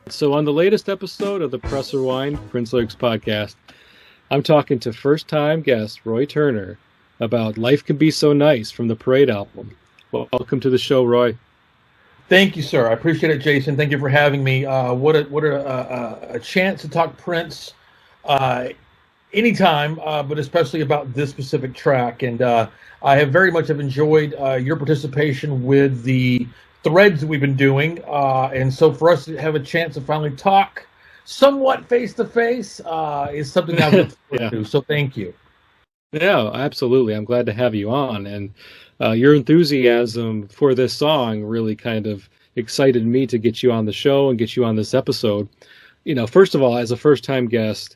So on the latest episode of the Press Rewind Prince Lyrics podcast, I'm talking to first-time guest Roy Turner about Life Can Be So Nice from the Parade album. Welcome to the show, Roy. Thank you, sir. I appreciate it, Jason. Thank you for having me. What a chance to talk Prince anytime, but especially about this specific track. And I have very much have enjoyed your participation with the threads that we've been doing. And so for us to have a chance to finally talk somewhat face-to-face is something I'm looking forward to. So thank you. Yeah, absolutely. I'm glad to have you on. And your enthusiasm for this song really kind of excited me to get you on the show and get you on this episode. You know, first of all, as a first-time guest,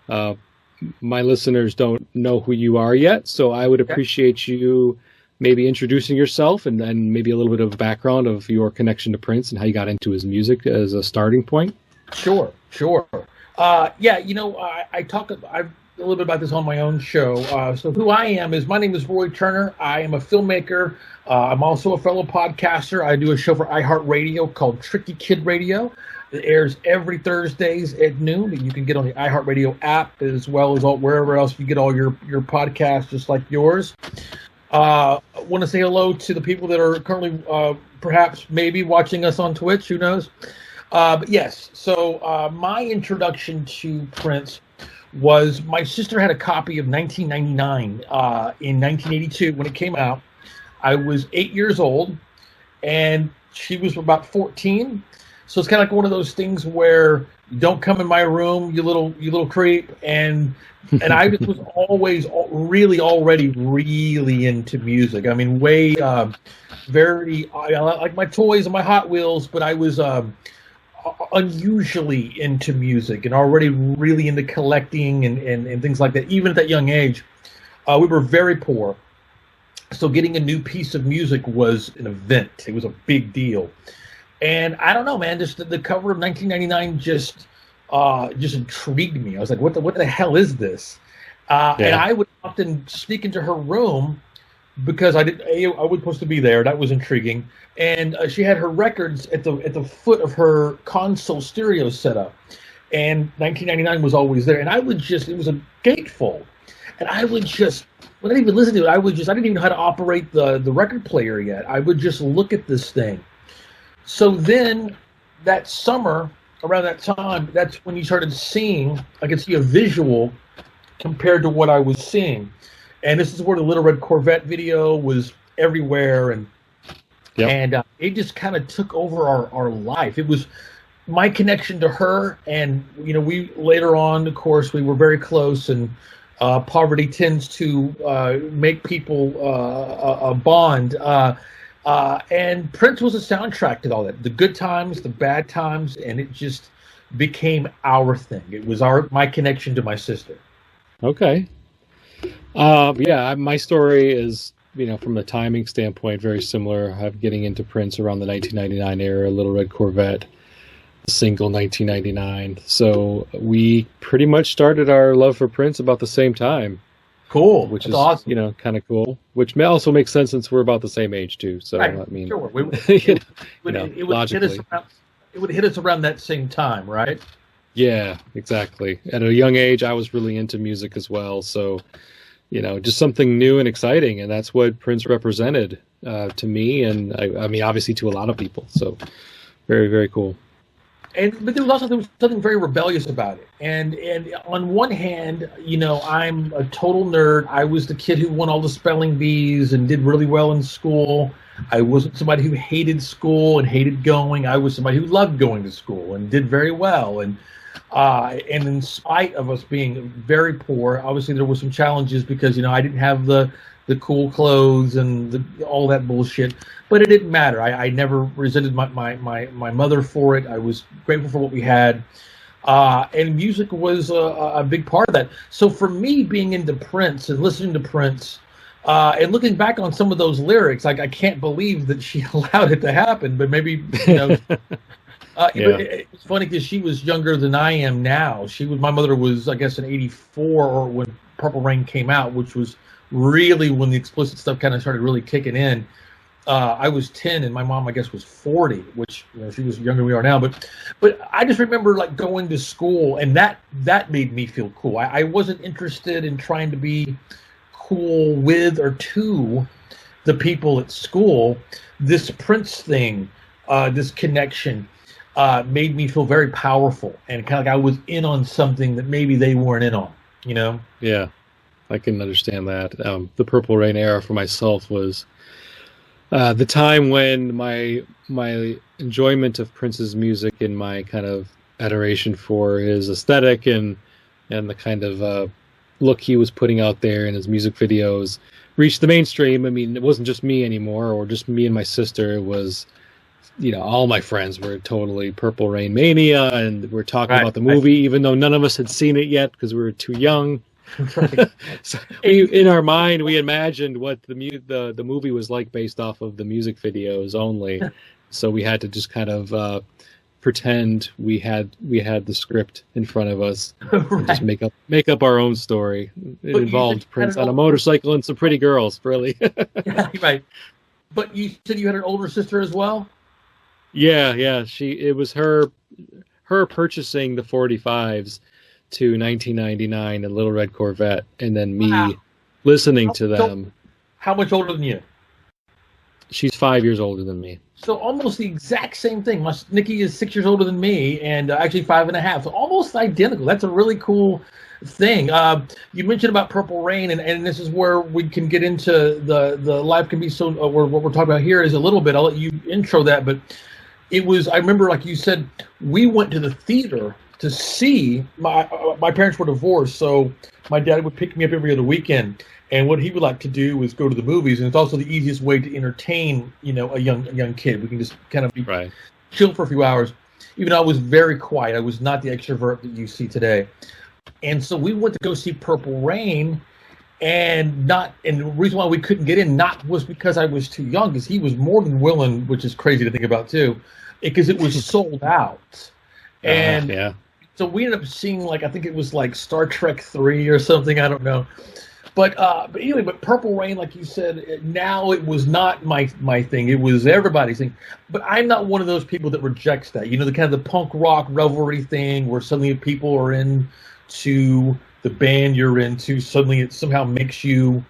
my listeners don't know who you are yet, so I would appreciate you maybe introducing yourself and then maybe a little bit of a background of your connection to Prince and how you got into his music as a starting point. Sure. Yeah, you know, I talk a little bit about this on my own show. So who I am is, my name is Roy Turner. I am a filmmaker. I'm also a fellow podcaster. I do a show for iHeartRadio called Tricky Kid Radio. It airs every Thursdays at noon, and you can get on the iHeartRadio app as well as wherever else you get all your podcasts, just like yours. I want to say hello to the people that are currently perhaps maybe watching us on Twitch. Who knows? But yes, so my introduction to Prince was, my sister had a copy of 1999 in 1982 when it came out. I was 8 years old, and she was about 14. So it's kind of like one of those things where, don't come in my room, you little creep. And I just was always already really into music. I mean, I like my toys and my Hot Wheels, but I was unusually into music and already really into collecting and things like that. Even at that young age, we were very poor. So getting a new piece of music was an event. It was a big deal. And I don't know, man, just the cover of 1999 just intrigued me. I was like, what the hell is this? And I would often sneak into her room because I was supposed to be there. That was intriguing. And she had her records at the foot of her console stereo setup. And 1999 was always there. And it was a gatefold. And I would just, when I didn't even listen to it, I didn't even know how to operate the record player yet. I would just look at this thing. So then that summer, around that time, that's when you started seeing, I could see a visual compared to what I was seeing. And this is where the Little Red Corvette video was everywhere. And it just kind of took over our life. It was my connection to her. And, you know, we later on, of course, we were very close. And poverty tends to make people bond. And Prince was a soundtrack to all that, the good times, the bad times, and it just became our thing. It was my connection to my sister. Okay. My story is, you know, from the timing standpoint, very similar. I'm getting into Prince around the 1999 era, Little Red Corvette, single 1999. So we pretty much started our love for Prince about the same time. Cool. Which That's is awesome. You know, kind of cool. Which may also make sense since we're about the same age too. So right. I mean, sure. Logically. It would hit us around that same time, right? Yeah, exactly. At a young age, I was really into music as well. So, you know, just something new and exciting, and that's what Prince represented to me, and I mean, obviously to a lot of people. So, very, very cool. But there was something very rebellious about it. And on one hand, you know, I'm a total nerd. I was the kid who won all the spelling bees and did really well in school. I wasn't somebody who hated school and hated going. I was somebody who loved going to school and did very well. And in spite of us being very poor, obviously there were some challenges because, you know, I didn't have the cool clothes and all that bullshit. But it didn't matter. I never resented my mother for it. I was grateful for what we had. And music was a big part of that. So for me, being into Prince and listening to Prince, and looking back on some of those lyrics, like I can't believe that she allowed it to happen. But maybe Yeah. it's funny because she was younger than I am now. My mother was, I guess, in '84 or when Purple Rain came out, which was really when the explicit stuff kind of started really kicking in. I was 10 and my mom, I guess, was 40, which she was younger than we are now. But I just remember like going to school, and that made me feel cool. I wasn't interested in trying to be cool with or to the people at school. This Prince thing, this connection, made me feel very powerful and kind of like I was in on something that maybe they weren't in on. Yeah, I can understand that. The Purple Rain era for myself was the time when my enjoyment of Prince's music and my kind of adoration for his aesthetic and the kind of look he was putting out there in his music videos reached the mainstream. I mean, it wasn't just me anymore, or just me and my sister. It was, all my friends were totally Purple Rain mania, and we're talking about the movie, even though none of us had seen it yet because we were too young. Right. So in our mind, we imagined what the movie was like based off of the music videos only. So we had to just kind of pretend we had the script in front of us and just make up our own story. It involved Prince on a motorcycle and some pretty girls, really. Yeah, right. But you said you had an older sister as well? Yeah. It was her purchasing the 45s to 1999, a Little Red Corvette, and then me listening to them. How much older than you? She's 5 years older than me. So almost the exact same thing. Nikki is 6 years older than me, and actually 5.5. So almost identical. That's a really cool thing. You mentioned about Purple Rain, and this is where we can get into the life can be so. What we're talking about here is a little bit. I'll let you intro that, but it was. I remember, like you said, we went to the theater to see. My parents were divorced, so my dad would pick me up every other weekend. And what he would like to do was go to the movies, and it's also the easiest way to entertain, a young kid. We can just kind of be chill for a few hours. Even though I was very quiet, I was not the extrovert that you see today. And so we went to go see Purple Rain, and the reason why we couldn't get in was because I was too young, because he was more than willing, which is crazy to think about too, because it was sold out. And so we ended up seeing I think it was like Star Trek 3 or something, I don't know. But anyway, Purple Rain, like you said, now it was not my thing. It was everybody's thing. But I'm not one of those people that rejects that. The kind of the punk rock revelry thing where suddenly people are into the band you're into. Suddenly it somehow makes you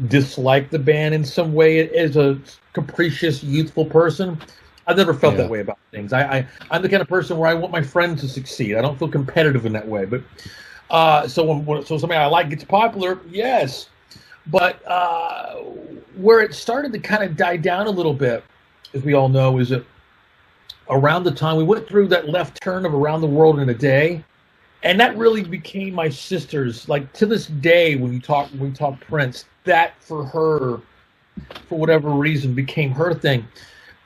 dislike the band in some way as a capricious, youthful person. I've never felt that way about things. I'm the kind of person where I want my friends to succeed. I don't feel competitive in that way. But so something I like gets popular, yes. But where it started to kind of die down a little bit, as we all know, is that around the time we went through that left turn of Around the World in a Day, and that really became my sister's. Like to this day, when we talk Prince, that for her, for whatever reason, became her thing.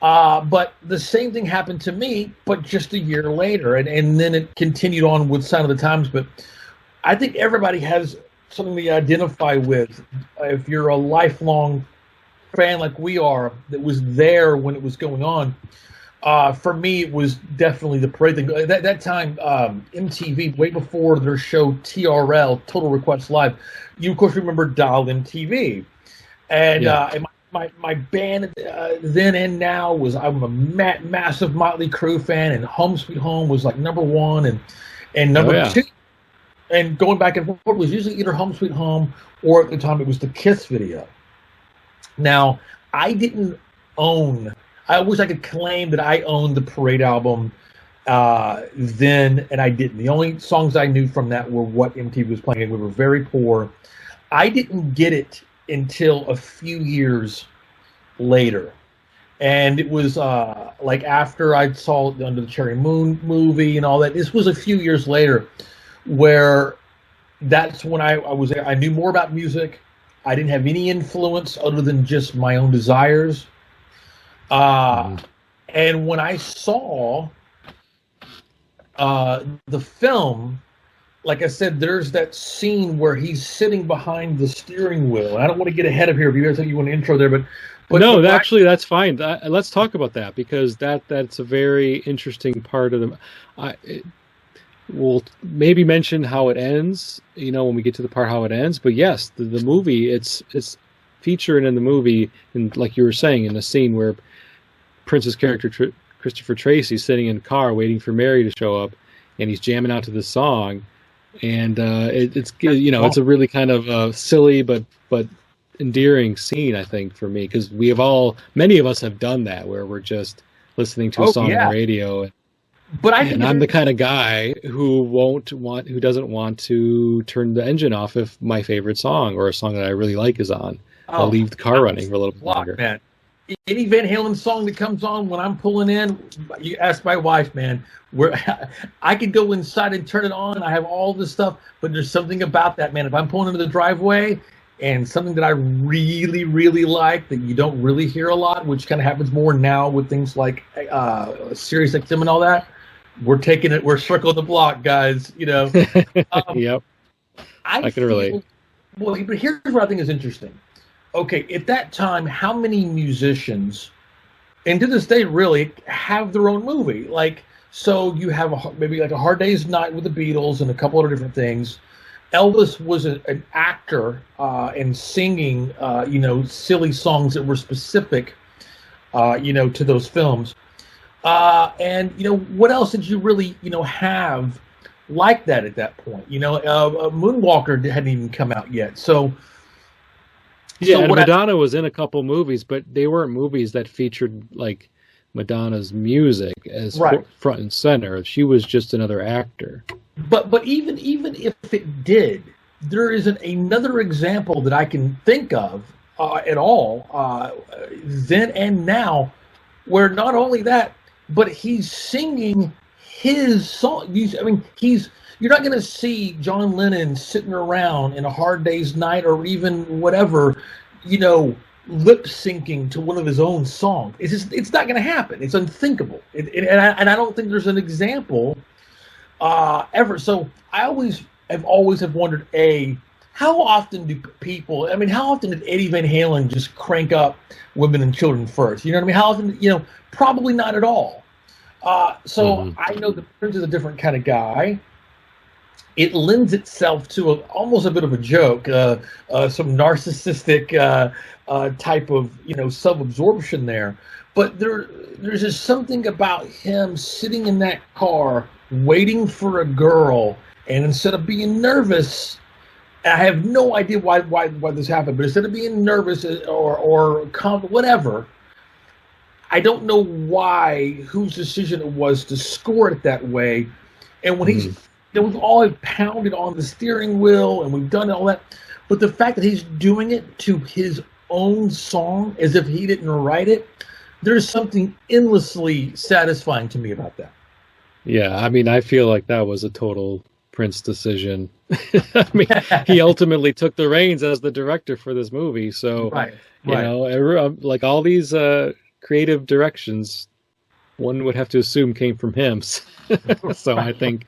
But the same thing happened to me, but just a year later, and then it continued on with Sign of the Times. But I think everybody has something to identify with. If you're a lifelong fan like we are, that was there when it was going on. For me, it was definitely the parade thing. That time, MTV, way before their show TRL, Total Request Live, you of course remember Dial MTV, and my band then and now I'm a massive Motley Crue fan, and Home Sweet Home was like number one, and number two. And going back and forth was usually either Home Sweet Home or at the time it was the Kiss video. Now, I wish I could claim that I owned the Parade album then, and I didn't. The only songs I knew from that were what MTV was playing, and we were very poor. I didn't get it until a few years later. And it was after I saw the Under the Cherry Moon movie and all that. This was a few years later, where that's when I was there. I knew more about music. I didn't have any influence other than just my own desires. And when I saw The film, like I said, there's that scene where he's sitting behind the steering wheel. I don't want to get ahead of here if you guys think you want to intro there, but No, actually, that's fine. Let's talk about that because that's a very interesting part of the. We'll maybe mention how it ends, when we get to the part how it ends. But yes, the movie, it's featured in the movie, and like you were saying, in the scene where Prince's character Christopher Tracy's sitting in a car waiting for Mary to show up, and he's jamming out to this song, and it's it's a really kind of silly but endearing scene, I think, for me, because many of us have done that where we're just listening to a song on the radio. But I'm the kind of guy who doesn't want to turn the engine off if my favorite song or a song that I really like is on. I'll leave the car running for a little bit longer. Man. Any Van Halen song that comes on when I'm pulling in, you ask my wife, man, I could go inside and turn it on. I have all this stuff, but there's something about that, man. If I'm pulling into the driveway and something that I really, really like that you don't really hear a lot, which kind of happens more now with things like Sirius XM and all that, we're circling the block, guys, Yep. I can relate. Well, but here's what I think is interesting. Okay, at that time, how many musicians, and to this day, really, have their own movie? So you have maybe like a Hard Day's Night with the Beatles and a couple other different things. Elvis was an actor and singing, silly songs that were specific, to those films. And what else did you really, have like that at that point? Moonwalker hadn't even come out yet, so. Yeah, and Madonna was in a couple movies, but they weren't movies that featured like Madonna's music as front and center. She was just another actor. But even if it did, there isn't another example that I can think of at all then and now, where not only that, but he's singing his song. You're not going to see John Lennon sitting around in A Hard Day's Night or even whatever, lip syncing to one of his own songs. It's not going to happen. It's unthinkable. And I don't think there's an example ever. So I have always wondered, how often do people? How often did Eddie Van Halen just crank up Women and Children First? You know what I mean? How often? Probably not at all. So I know that Prince is a different kind of guy. It lends itself to almost a bit of a joke, some narcissistic type of sub-absorption there. But there's just something about him sitting in that car waiting for a girl, and instead of being nervous, I have no idea why this happened, but instead of being nervous or whatever, I don't know whose decision it was to score it that way. And when we've all pounded on the steering wheel and we've done all that, but the fact that he's doing it to his own song as if he didn't write it, there's something endlessly satisfying to me about that. Yeah, I feel like that was a total Prince decision. He ultimately took the reins as the director for this movie, so like all these creative directions, one would have to assume came from him. So I think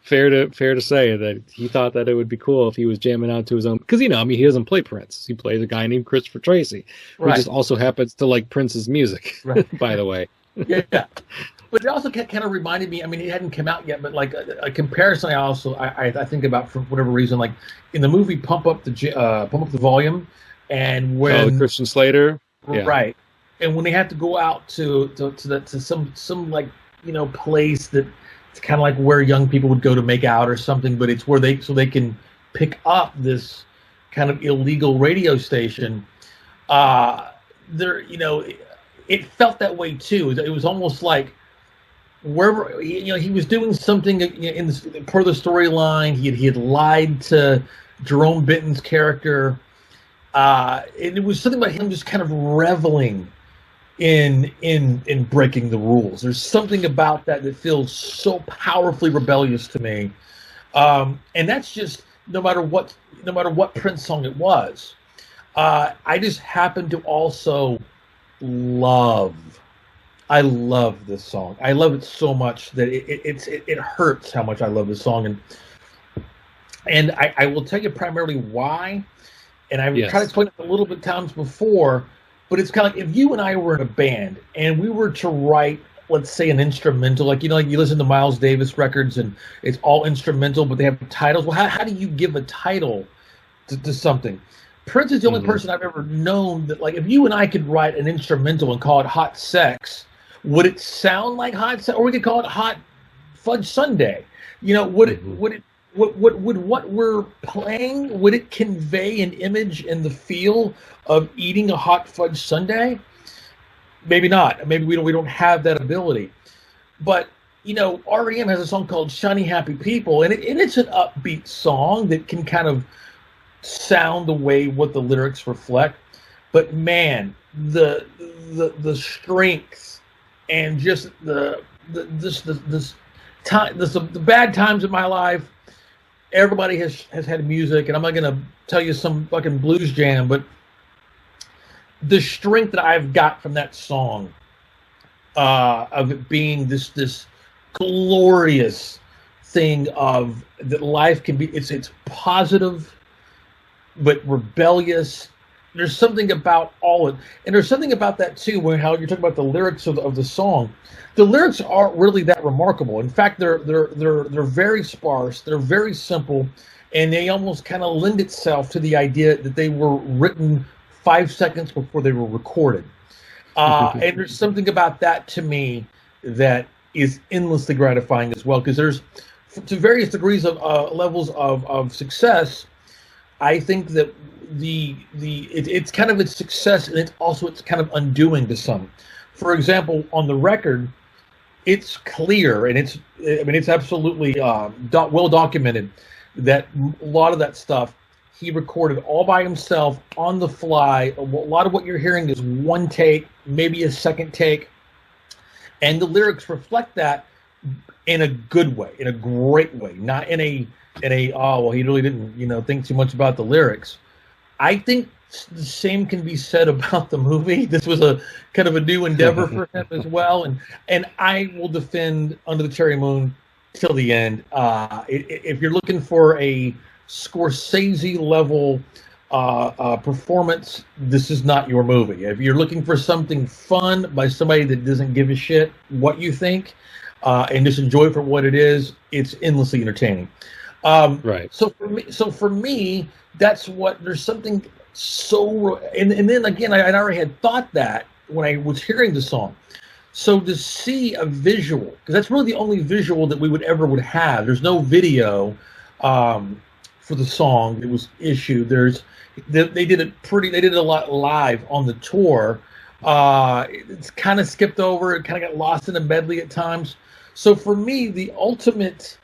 fair to say that he thought that it would be cool if he was jamming out to his own, because he doesn't play Prince. He plays a guy named Christopher Tracy, who just also happens to like Prince's music. By the way. Yeah. But it also kind of reminded me. It hadn't come out yet, but like a comparison, I think about for whatever reason, like in the movie Pump Up the Volume, and when Christian Slater, right, and when they have to go out to some like place that it's kind of like where young people would go to make out or something, but it's where they can pick up this kind of illegal radio station. It felt that way too. It was almost like wherever he was doing something per the storyline. He had lied to Jerome Benton's character, and it was something about him just kind of reveling in breaking the rules. There's something about that feels so powerfully rebellious to me, and that's just no matter what Prince song it was. I just happen to also love I love this song. I love it so much that it hurts how much I love this song, and I will tell you primarily why. And I've tried to Yes. explain it a little bit times before, but it's kind of like if you and I were in a band and we were to write, let's say, an instrumental, like like you listen to Miles Davis records and it's all instrumental, but they have titles. Well, how do you give a title to something? Prince is the only Hmm. person I've ever known that, like, if you and I could write an instrumental and call it Hot Sex, would it sound like Hot Sex, or we could call it Hot Fudge Sunday? Would it Hmm. would it would what we're playing, would it convey an image and the feel of eating a hot fudge sundae? Maybe not. Maybe we don't have that ability. But REM has a song called "Shiny Happy People," and it's an upbeat song that can kind of sound the way what the lyrics reflect. But man, the strength and just this time, the bad times in my life. Everybody has had music, and I'm not gonna tell you some fucking blues jam, but the strength that I've got from that song, of it being this glorious thing of that life can be. It's positive, but rebellious. There's something about all it, and there's something about that too. When how you're talking about the lyrics of the song, the lyrics aren't really that remarkable. In fact, they're very sparse. They're very simple, and they almost kind of lend itself to the idea that they were written 5 seconds before they were recorded. And there's something about that to me that is endlessly gratifying as well, because there's to various degrees of levels of success. I think that it's kind of its success, and it's kind of undoing to some. For example, on the record, it's clear, and it's absolutely well documented that a lot of that stuff he recorded all by himself on the fly. A lot of what you're hearing is one take, maybe a second take, and the lyrics reflect that in a good way, in a great way, not in a oh well, he really didn't think too much about the lyrics. I think the same can be said about the movie. This was a kind of a new endeavor for him as well, and I will defend Under the Cherry Moon till the end. If you're looking for a Scorsese level performance, this is not your movie. If you're looking for something fun by somebody that doesn't give a shit what you think, and just enjoy it for what it is, it's endlessly entertaining. Right. So for me, that's what there's something so, and then again, I already had thought that when I was hearing the song. So to see a visual, because that's really the only visual that we would have. There's no video for the song that was issued. They did it a lot live on the tour. It's kind of skipped over. It kind of got lost in a medley at times. So for me, the ultimate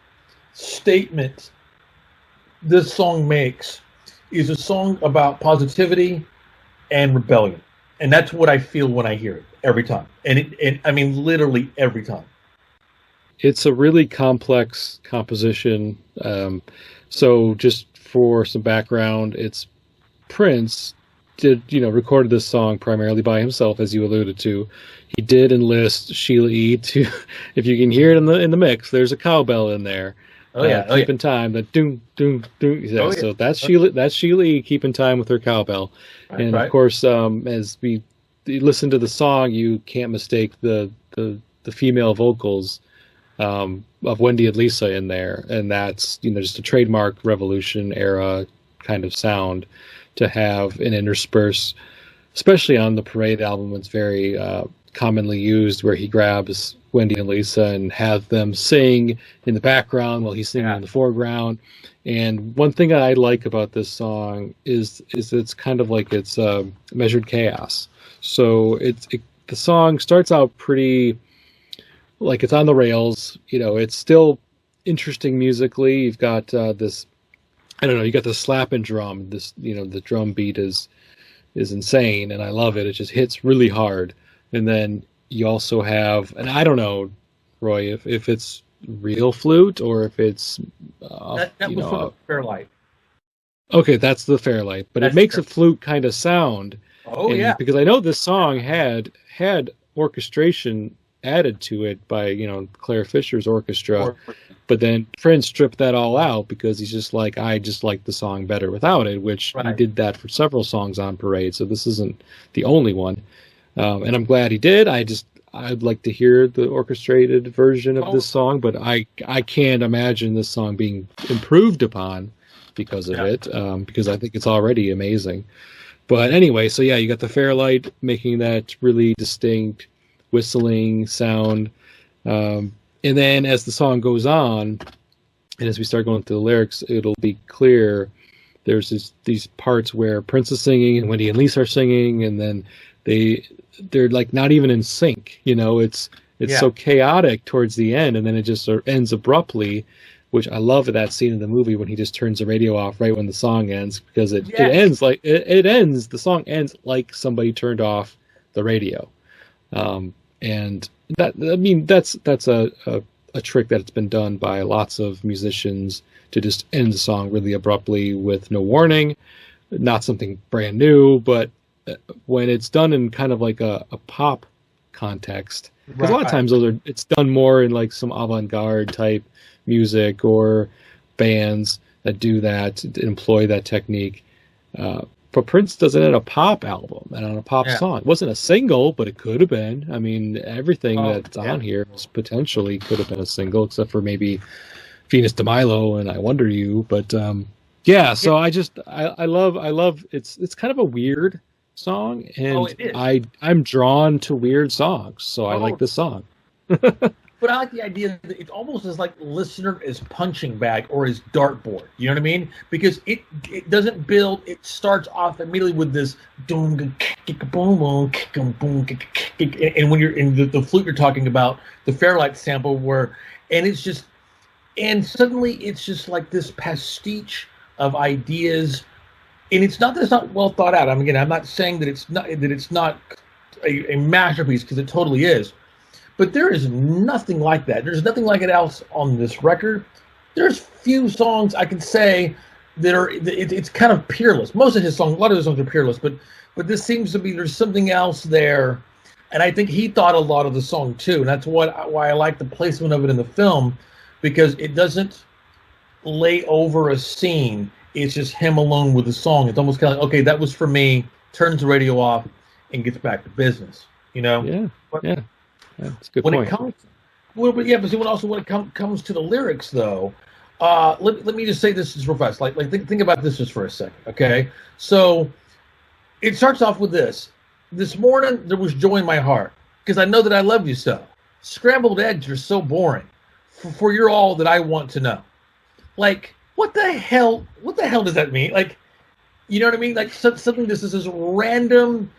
statement this song makes is a song about positivity and rebellion, and that's what I feel when I hear it every time. And I mean literally every time. It's a really complex composition. So just for some background, it's Prince recorded this song primarily by himself, as you alluded to. He did enlist Sheila E. to, if you can hear it in the mix, there's a cowbell in there. Keeping time, the doom doom doom. Yeah, Oh, yeah. so that's Sheila. That's Sheila E. keeping time with her cowbell, and Right. of course, as you listen to the song, you can't mistake the female vocals of Wendy and Lisa in there, and that's just a trademark Revolution era kind of sound to have an intersperse, especially on the Parade album. It's very commonly used where he grabs Wendy and Lisa and has them sing in the background while he's singing in the foreground. And one thing I like about this song is it's kind of like it's measured chaos. So the song starts out pretty like it's on the rails. It's still interesting musically. You've got this, I don't know, you got the slapping drum. This, the drum beat is insane, and I love it. It just hits really hard. And then you also have, and I don't know, Roy, if it's real flute or if it's That was from the Fairlight. Okay, that's the Fairlight, but it makes a flute kind of sound. Oh, yeah. Because I know this song had orchestration added to it by, Claire Fisher's orchestra. Or, But then Prince stripped that all out because he's just like, I just like the song better without it, which he right. did that for several songs on Parade. So this isn't the only one. And I'm glad he did. I'd like to hear the orchestrated version of this song, but I can't imagine this song being improved upon because of it, because I think it's already amazing. But anyway, so yeah, you got the Fairlight making that really distinct whistling sound. And then as the song goes on, and as we start going through the lyrics, it'll be clear there's these parts where Prince is singing and Wendy and Lisa are singing, and then they're like not even in sync. It's so chaotic towards the end, and then it just sort of ends abruptly, which I love that scene in the movie when he just turns the radio off right when the song ends, because it ends like the song ends like somebody turned off the radio. And that's a trick that's been done by lots of musicians to just end the song really abruptly with no warning. Not something brand new, but when it's done in kind of like a pop context, because a lot of times it's done more in like some avant-garde type music or bands that do that, employ that technique. But Prince does it in a pop album and on a pop song. It wasn't a single, but it could have been. I mean, everything that's on here potentially could have been a single, except for maybe Venus de Milo and I Wonder You. But so I love it's kind of a weird song, and I'm drawn to weird songs, so I like this song. But I like the idea that it almost is like listener is punching bag or is dartboard. You know what I mean? Because it doesn't build. It starts off immediately with this boom, boom, and when you're in the flute you're talking about, the Fairlight sample and suddenly it's just like this pastiche of ideas, and it's not that it's not well thought out. I mean, again, I'm not saying that it's not a masterpiece, because it totally is. But there is nothing like that. There's nothing like it else on this record. There's few songs I can say that are. It's kind of peerless. Most of his songs, a lot of his songs are peerless, but this seems to be there's something else there, and I think he thought a lot of the song too, and that's why I like the placement of it in the film, because it doesn't lay over a scene. It's just him alone with the song. It's almost kind of like, okay, that was for me. Turns the radio off and gets back to business. Yeah. That's a good when point. It comes, when it comes to the lyrics, though, let me just say this is real fast. Like think about this just for a second, okay? So it starts off with this. This morning there was joy in my heart because I know that I love you so. Scrambled eggs are so boring. For you're all that I want to know. Like, what the hell? What the hell does that mean? Like, you know what I mean? Like something. This is random,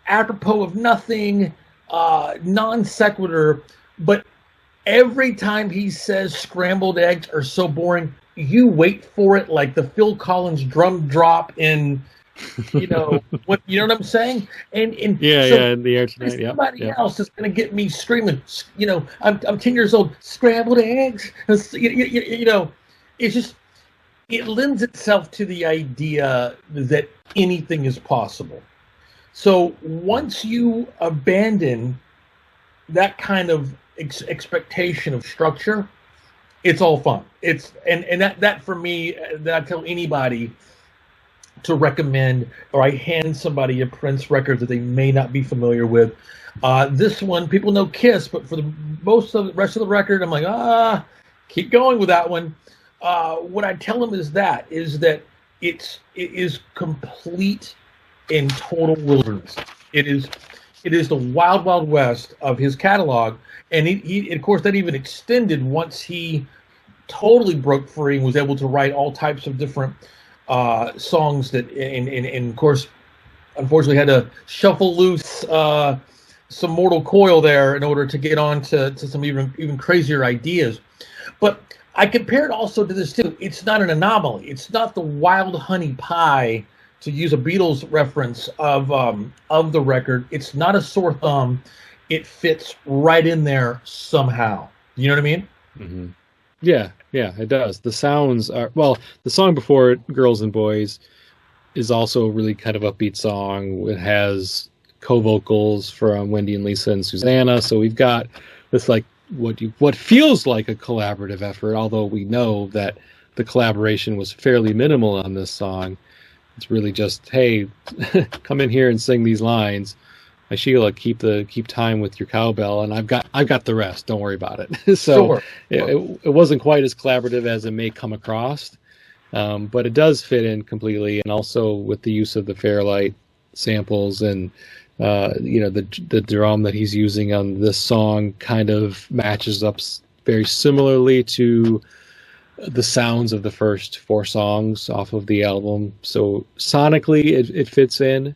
apropos of nothing. Non sequitur, but every time he says scrambled eggs are so boring, you wait for it like the Phil Collins drum drop in, what what I'm saying? And in the air tonight. Somebody else is going to get me screaming. I'm 10 years old. Scrambled eggs. It's just it lends itself to the idea that anything is possible. So once you abandon that kind of expectation of structure, it's all fun. It's and that for me, that I tell anybody to recommend, or I hand somebody a Prince record that they may not be familiar with. This one, people know Kiss, but for the most of the rest of the record, I'm like, keep going with that one. What I tell them is that it is complete in total wilderness. It is the wild, wild west of his catalog, and he of course that even extended once he totally broke free and was able to write all types of different songs that, and of course, unfortunately had to shuffle loose some mortal coil there in order to get on to some even crazier ideas. But I compare it also to this too. It's not an anomaly. It's not the wild honey pie, to use a Beatles reference of the record. It's not a sore thumb. It fits right in there somehow. You know what I mean? Mm-hmm. Yeah, it does. The sounds are, the song before it, Girls and Boys, is also a really kind of upbeat song. It has co-vocals from Wendy and Lisa and Susanna. So we've got this like what feels like a collaborative effort, although we know that the collaboration was fairly minimal on this song. It's really just, hey, come in here and sing these lines. My Sheila, keep time with your cowbell, and I've got the rest. Don't worry about it. So Sure. it wasn't quite as collaborative as it may come across, but it does fit in completely, and also with the use of the Fairlight samples and the drum that he's using on this song kind of matches up very similarly to the sounds of the first 4 songs off of the album. So sonically, it fits in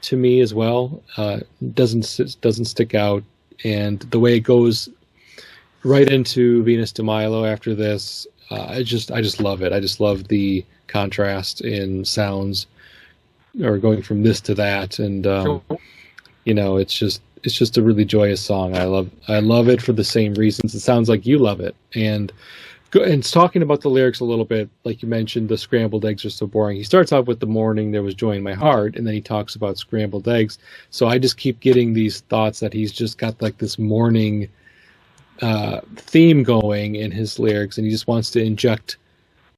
to me as well. Doesn't stick out, and the way it goes right into Venus de Milo after this, I just love it. I just love the contrast in sounds, or going from this to that, and it's just a really joyous song. I love it for the same reasons. It sounds like you love it, and talking about the lyrics a little bit, like you mentioned, the scrambled eggs are so boring. He starts out with the morning there was joy in my heart, and then he talks about scrambled eggs. So I just keep getting these thoughts that he's just got like this morning theme going in his lyrics, and he just wants to inject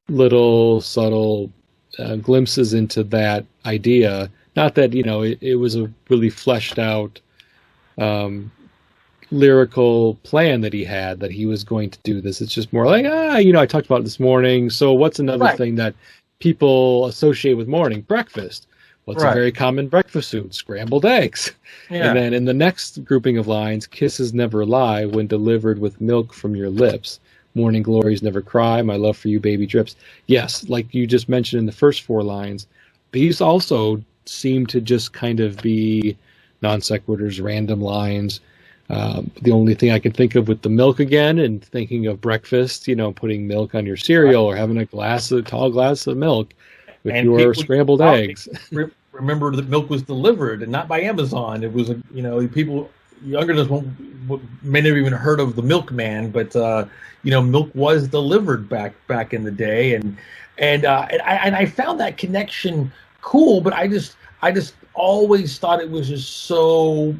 little subtle glimpses into that idea. Not that, it was a really fleshed out lyrical plan that he had, that he was going to do this. It's just more like, I talked about it this morning. So what's another thing that people associate with morning? Breakfast. What's a very common breakfast food? Scrambled eggs. Yeah. And then in the next grouping of lines, kisses never lie when delivered with milk from your lips. Morning glories never cry. My love for you, baby, drips. Yes, like you just mentioned in the first 4 lines, these also seem to just kind of be non sequiturs, random lines. The only thing I can think of with the milk again, and thinking of breakfast, putting milk on your cereal, or having a tall glass of milk with your scrambled eggs. Remember that milk was delivered and not by Amazon. It was, people younger than us may never even heard of the milkman, but milk was delivered back in the day, and I found that connection cool, but I just always thought it was just so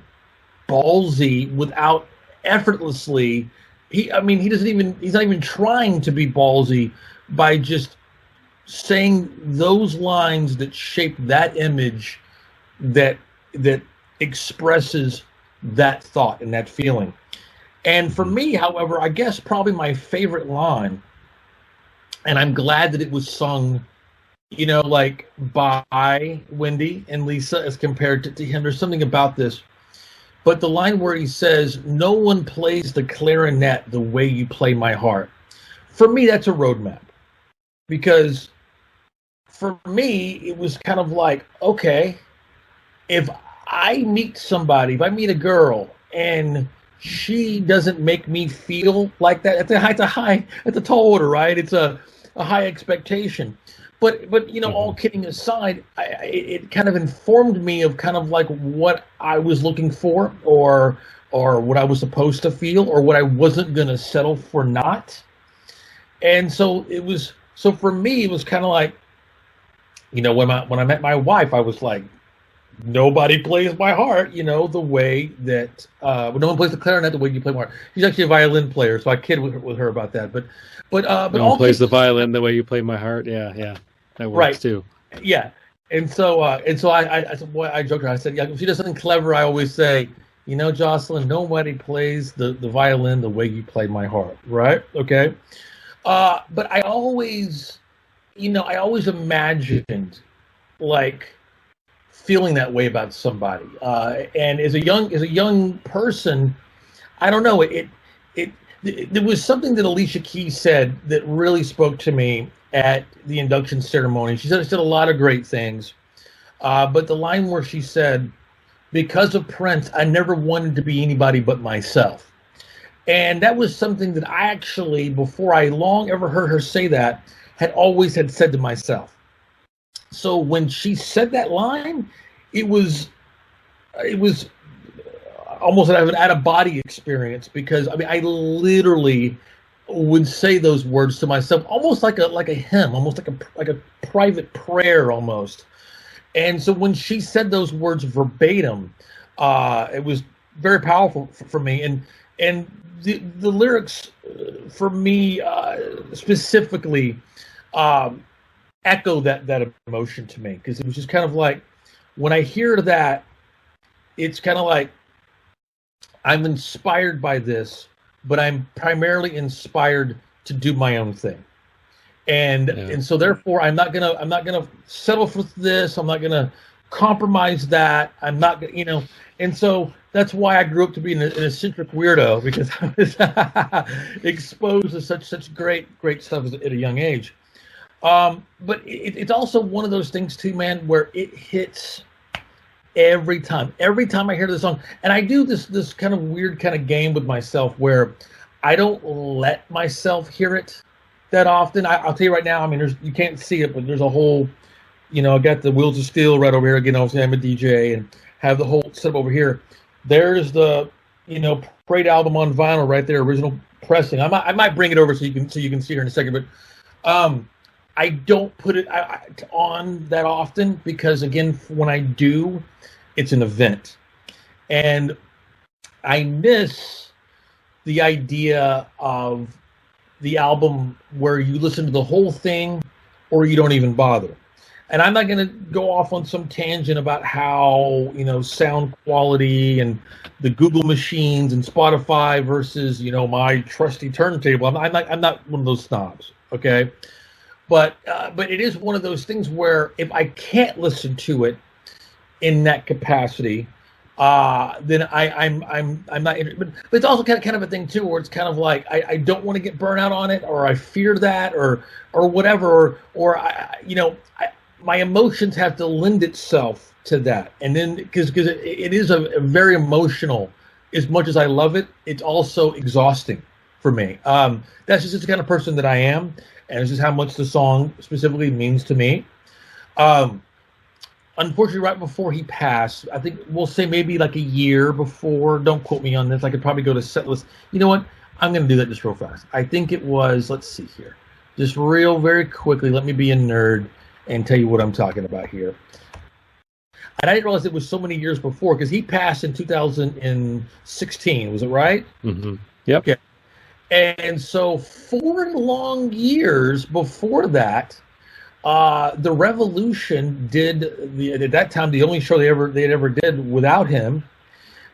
ballsy without effortlessly. He's not even trying to be ballsy by just saying those lines that shape that image that expresses that thought and that feeling. And for me, however, I guess probably my favorite line, and I'm glad that it was sung like by Wendy and Lisa as compared to him. There's something about this. But the line where he says, no one plays the clarinet the way you play my heart. For me, that's a roadmap. Because for me, it was kind of like, okay, if I meet somebody, if I meet a girl, and she doesn't make me feel like that, it's a tall order, right? It's a high expectation. But all kidding aside, it kind of informed me of kind of like what I was looking for, or what I was supposed to feel, or what I wasn't going to settle for not. And so for me, it was kind of like, when I met my wife, I was like, nobody plays my heart, the way that no one plays the clarinet the way you play my heart. She's actually a violin player, so I kid with her about that. But no one plays the violin the way you play my heart. Yeah, that works too. Yeah, and so I joked her. I said, if she does something clever, I always say, Jocelyn, nobody plays the violin the way you play my heart, right? Okay. But I always imagined like feeling that way about somebody. And as a young person, I don't know, there was something that Alicia Keys said that really spoke to me at the induction ceremony. She said a lot of great things. But the line where she said, because of Prince, I never wanted to be anybody but myself. And that was something that I actually, before I long ever heard her say that, had said to myself. So when she said that line, it was almost an out-of-body experience, because I literally would say those words to myself, almost like a hymn, almost like a private prayer almost. And so when she said those words verbatim, it was very powerful for me. And the lyrics for me specifically echo that emotion to me, because it was just kind of like, when I hear that, it's kind of like I'm inspired by this, but I'm primarily inspired to do my own thing. And so therefore I'm not gonna settle for this. I'm not gonna compromise that. I'm not gonna, and so that's why I grew up to be an eccentric weirdo, because I was exposed to such great stuff at a young age. But it's also one of those things too, man, where it hits every time I hear the song. And I do this kind of weird kind of game with myself where I don't let myself hear it that often. I'll tell you right now, I mean, you can't see it, but there's a whole, I got the Wheels of Steel right over here. Again, obviously I'm a DJ and have the whole setup over here. There's the, Parade album on vinyl right there, original pressing. I might bring it over so you can see her in a second, but I don't put it on that often, because again, when I do, it's an event, and I miss the idea of the album where you listen to the whole thing or you don't even bother. And I'm not going to go off on some tangent about how, sound quality and the Google machines and Spotify versus, my trusty turntable. I'm not one of those snobs, okay? But it is one of those things where if I can't listen to it in that capacity, then I'm not. But it's also kind of a thing too, where it's kind of like I don't want to get burnt out on it, or I fear that, or whatever, or my emotions have to lend itself to that, and then because it is a very emotional. As much as I love it, it's also exhausting for me. That's just the kind of person that I am. And it's just how much the song specifically means to me. Unfortunately, right before he passed, I think we'll say maybe like a year before, don't quote me on this, I could probably go to set list. You know what? I'm going to do that just real fast. I think it was, let's see here. Just very quickly, let me be a nerd and tell you what I'm talking about here. And I didn't realize it was so many years before, because he passed in 2016, was it right? Mm-hmm. Yep. Okay. And so 4 long years before that, the Revolution did at that time the only show they ever did without him.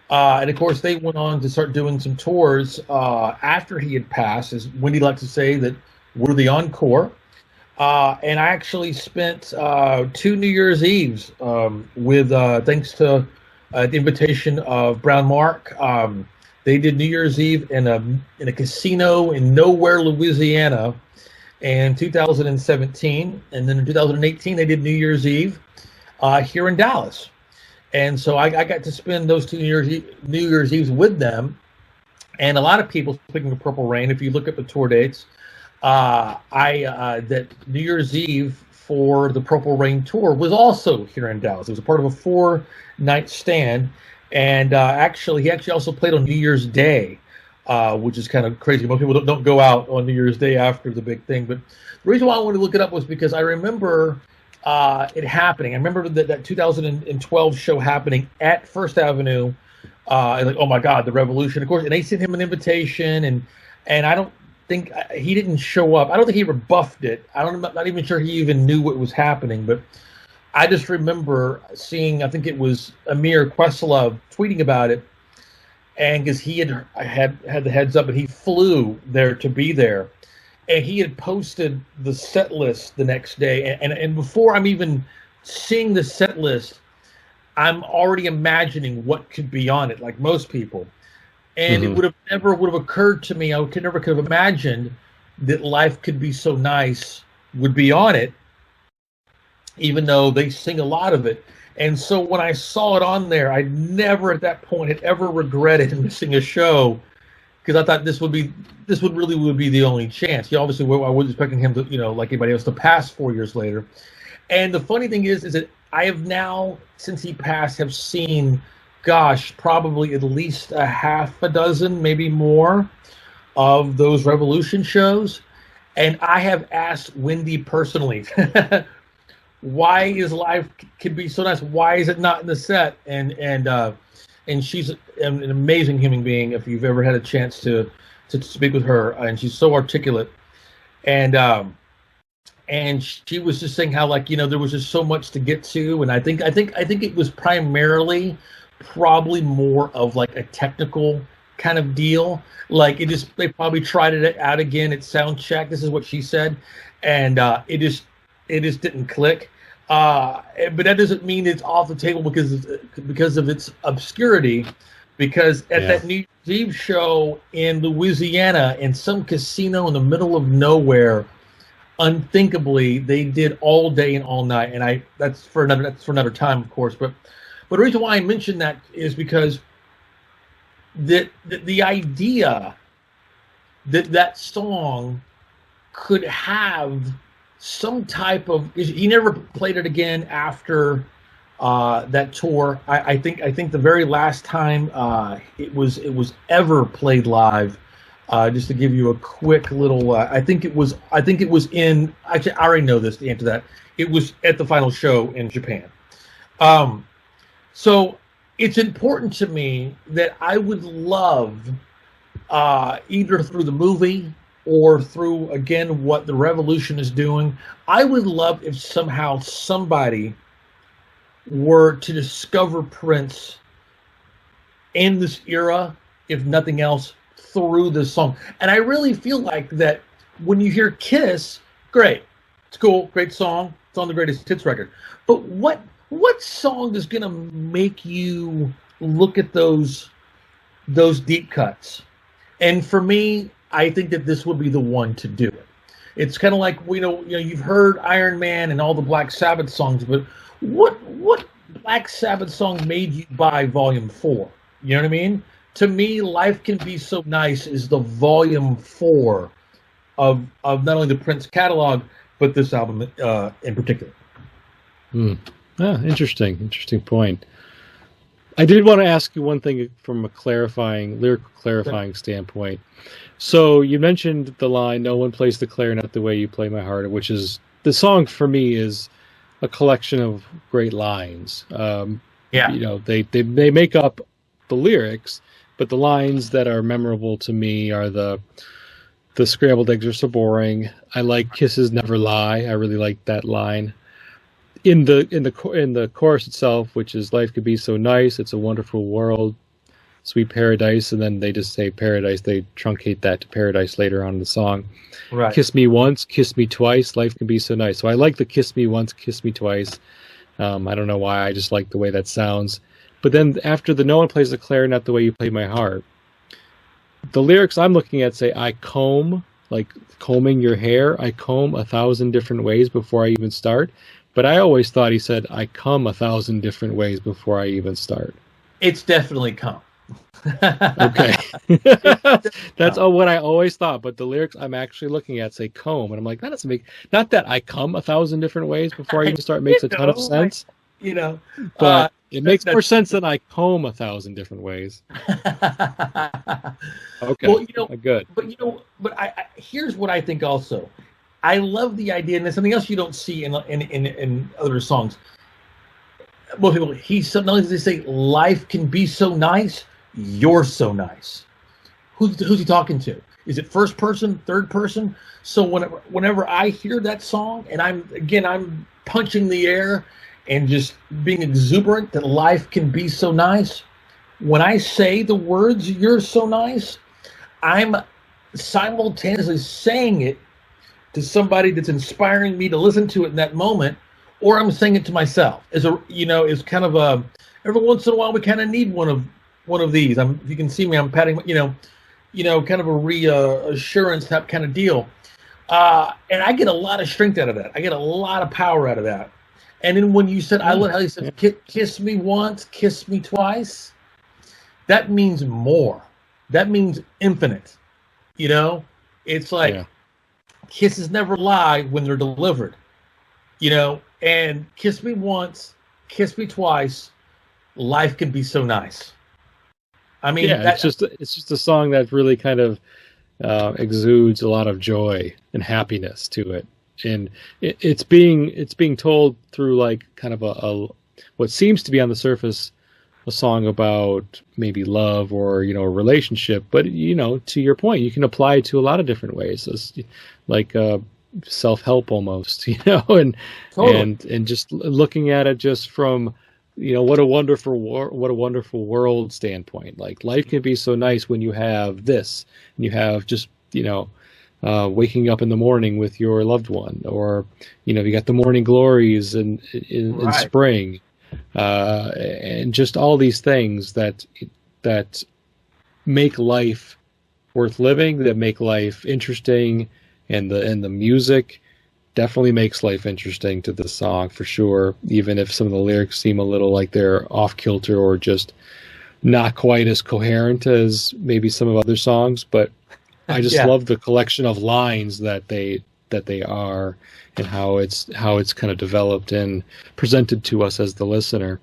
And of course, they went on to start doing some tours after he had passed, as Wendy likes to say, that we're the encore. And I actually spent 2 New Year's Eves with thanks to the invitation of Brown Mark. They did New Year's Eve in a casino in nowhere, Louisiana, in 2017, and then in 2018 they did New Year's Eve here in Dallas, and so I got to spend those 2 New Year's Eves with them. And a lot of people, speaking of Purple Rain, if you look at the tour dates, that New Year's Eve for the Purple Rain tour was also here in Dallas. It was a part of a 4-night stand. And he actually also played on New Year's Day, which is kind of crazy. Most people don't go out on New Year's Day after the big thing. But the reason why I wanted to look it up was because I remember it happening. I remember that 2012 show happening at First Avenue. And like, oh my God, the Revolution, of course. And they sent him an invitation, and I don't think he didn't show up. I don't think he rebuffed it. I'm not even sure he even knew what was happening, but I just remember seeing, I think it was Amir Questlove tweeting about it, and because he had the heads up, and he flew there to be there, and he had posted the set list the next day, and before I'm even seeing the set list, I'm already imagining what could be on it, like most people, and it would have occurred to me, I could never have imagined that Life Could Be So Nice would be on it, even though they sing a lot of it. And so when I saw it on there, I never at that point had ever regretted missing a show, because I thought this would really be the only chance. Obviously, I wasn't expecting him to, like anybody else, to pass 4 years later. And the funny thing is that I have now, since he passed, have seen, gosh, probably at least a half a dozen, maybe more, of those Revolution shows. And I have asked Wendy personally, why is life can be so nice? Why is it not in the set? And she's an amazing human being. If you've ever had a chance to speak with her, and she's so articulate, and she was just saying how, like, there was just so much to get to, and I think it was primarily probably more of like a technical kind of deal. Like they probably tried it out again at sound check. This is what she said, and it just didn't click. But that doesn't mean it's off the table because of its obscurity. Because at that New Year's Eve show in Louisiana, in some casino in the middle of nowhere, unthinkably, they did all day and all night. And that's for another time, of course. But the reason why I mention that is because the idea that song could have some type of, he never played it again after that tour. I think the very last time it was ever played live, just to give you a quick little, I think it was in, actually I already know this, the answer to that. It was at the final show in Japan. So it's important to me that I would love, either through the movie or through, again, what the Revolution is doing, I would love if somehow somebody were to discover Prince in this era, if nothing else, through this song. And I really feel like that when you hear Kiss, great, it's cool, great song, it's on the Greatest Hits record. But what song is going to make you look at those deep cuts? And for me, I think that this would be the one to do it. It's kind of like, you've heard Iron Man and all the Black Sabbath songs, but what Black Sabbath song made you buy Volume 4? You know what I mean? To me, Life Can Be So Nice is the Volume 4 of not only the Prince catalog, but this album in particular. Interesting point. I did want to ask you one thing from a lyrical clarifying standpoint. So you mentioned the line, "No one plays the clarinet the way you play my heart," which is, the song for me is a collection of great lines. They make up the lyrics, but the lines that are memorable to me are the scrambled eggs are so boring. I like kisses never lie. I really like that line. In the chorus itself, which is "Life could be so nice, it's a wonderful world, sweet paradise," and then they just say paradise. They truncate that to paradise later on in the song. Right. Kiss me once, kiss me twice, life can be so nice. So I like the kiss me once, kiss me twice. I don't know why, I just like the way that sounds. But then after the "No one plays the clarinet the way you play my heart," the lyrics I'm looking at say, "I comb," like combing your hair, "I comb 1,000 different ways before I even start." But I always thought he said, "I come 1,000 different ways before I even start." It's definitely come. Okay. That's what I always thought. But the lyrics I'm actually looking at say comb. And I'm like, that doesn't make, not that "I come 1,000 different ways before I even start" makes a ton of sense. But it makes more sense than "I comb 1,000 different ways." Okay. Well, good. But here's what I think also. I love the idea, and there's something else you don't see in other songs. Most people, not only does he say, "Life can be so nice, you're so nice." Who's he talking to? Is it first person, third person? So whenever I hear that song, and I'm punching the air and just being exuberant that life can be so nice, when I say the words "you're so nice," I'm simultaneously saying it to somebody that's inspiring me to listen to it in that moment, or I'm saying it to myself. It's kind of a, every once in a while we kind of need one of these. If you can see me, I'm patting, kind of a reassurance type kind of deal. And I get a lot of strength out of that. I get a lot of power out of that. And then when you said, I love how you said, "Kiss me once, kiss me twice," that means more. That means infinite. It's like, kisses never lie when they're delivered, and kiss me once, kiss me twice, life can be so nice. I mean, it's just a song that really kind of exudes a lot of joy and happiness to it. and it's being told through like kind of a what seems to be on the surface a song about maybe love or a relationship, but to your point, you can apply it to a lot of different ways, as like self-help almost, and Totally. and just looking at it just from what a wonderful world standpoint. Like life can be so nice when you have this, and you have just waking up in the morning with your loved one, or you got the morning glories in Right. spring, and just all these things that make life worth living, that make life interesting, and the music definitely makes life interesting to the song for sure, even if some of the lyrics seem a little like they're off kilter or just not quite as coherent as maybe some of other songs. But I just Yeah. love the collection of lines that they are, and how it's kind of developed and presented to us as the listener.